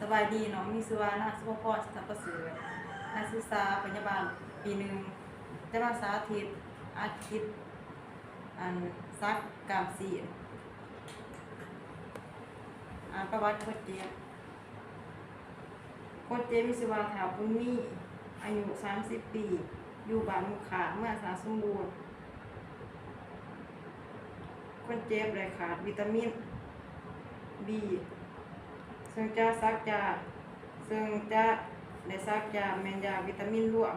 สบายดีเนาะมีสุวานะสุภพรสัพพสื่อนักศึกษาพยาบาลปีหนึ่งจะมาสาธิตอาทิตย์ซักกามสีประวัติโคชเจมมีสุวาถาปุณมีอายุ30 ปีอยู่บ้านมุขขาเมื่อสาสมบูรณ์คนเจ็บได้ขาดวิตามิน B ซึ่งจะซักยาแมนยาวิตามินรวม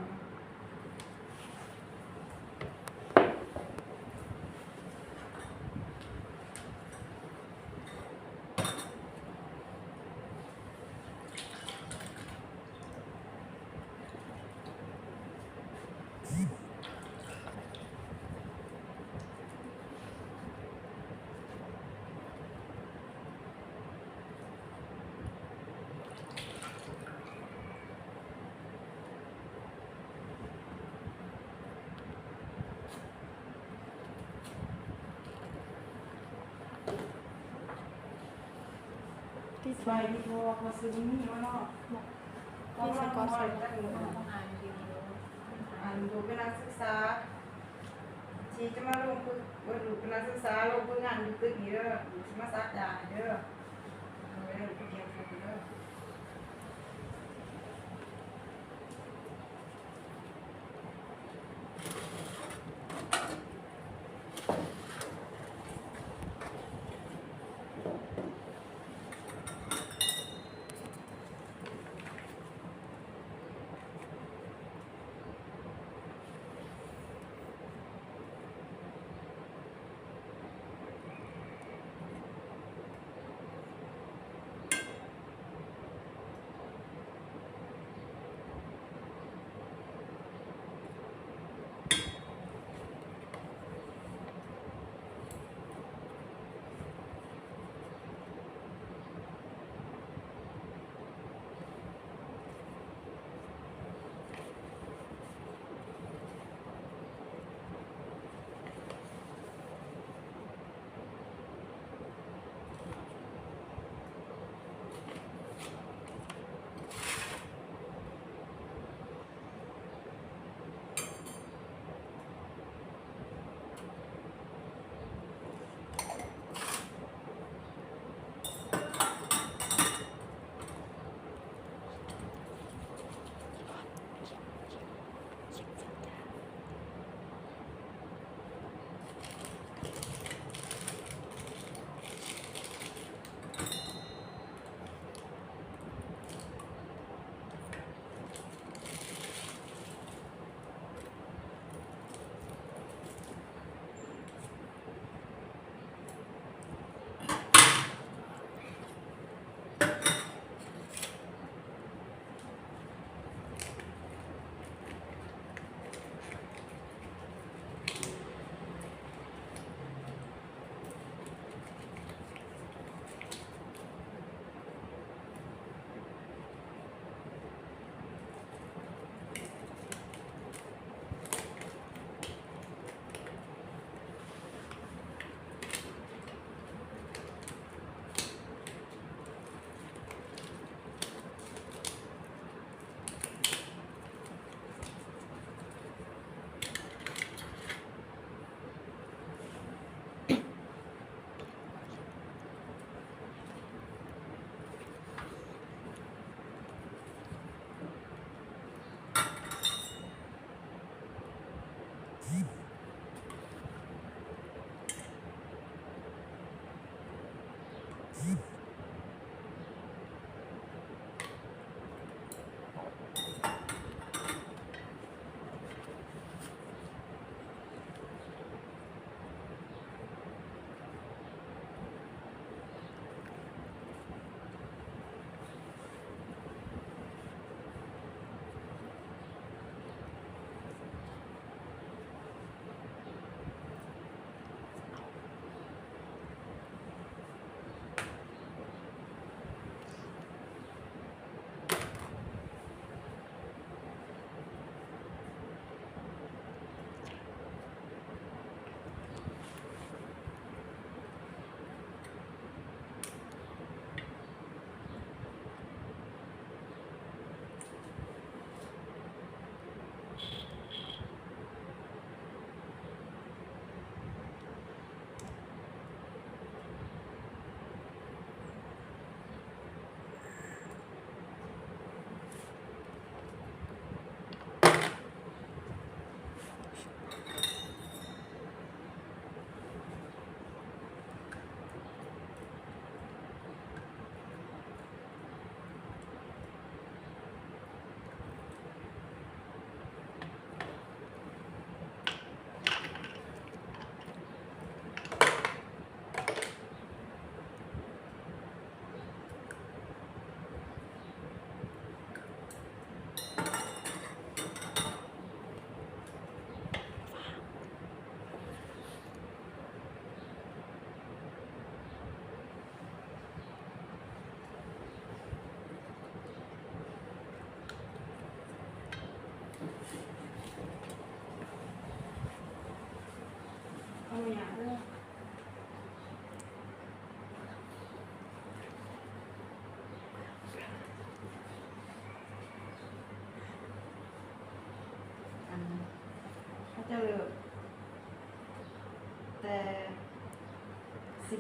ที่ใบที่พอพอซื้อนี่มาเนาะที่สกอตใส่อ่านดูเป็นนักศึกษาชีจะมาลงฝึกดูเป็นนักศึกษาลงฝึกงานอยู่ตึกนี้เด้อดูสิมาซักยาเด้อเอาไว้ให้ผู้เรียนฝึกเด้อ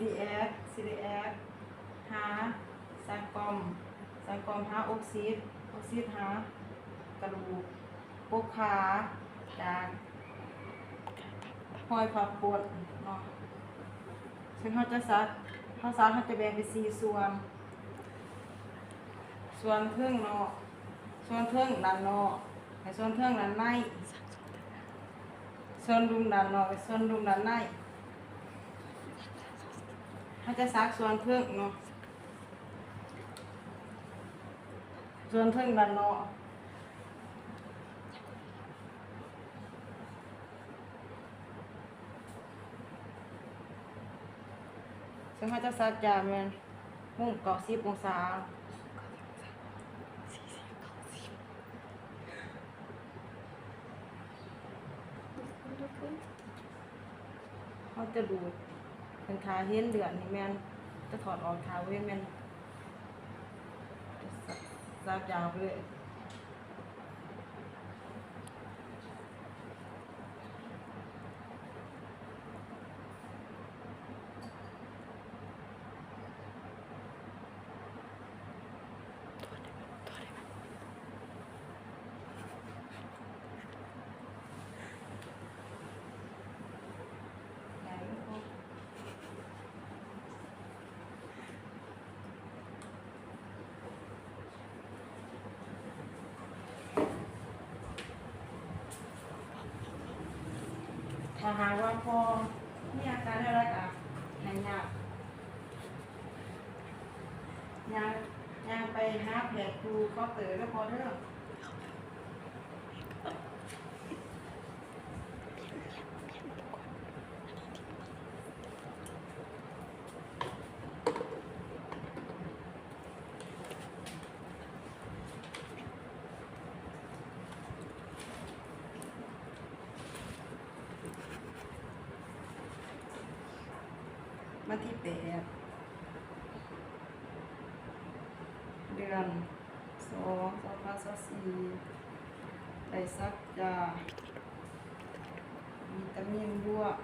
CDX หาสังกอมหาออกซิดหากระดูกปกขาจากห้อยพับปวดเนาะซึ่งเขาจะซักเขาจะแบ่งเป็น4ส่วนเทิงเนาะส่วนเทิงด้านนอกและส่วนเทิงด้านในส่วนรุมด้านนอกและส่วนรุมด้านในเขาจะซักส่วนเทิงเนาะส่วนเทิงด้านนอกซึ่งเขาจะซักจากมันมุ่ง90 องศาเขาจะดูดเป็นทาเห็นเดือดนี่แม่นจะถอดออกทาเว้นแม่นซักยาวไปเลยถ้าหากว่าพอมีอาการอะไรก็ให้ย่างไปหาแผลครูก็เต๋อก็พอเด้อวันที่8 เดือน2 2024ได้ซักยาวิตามินบวก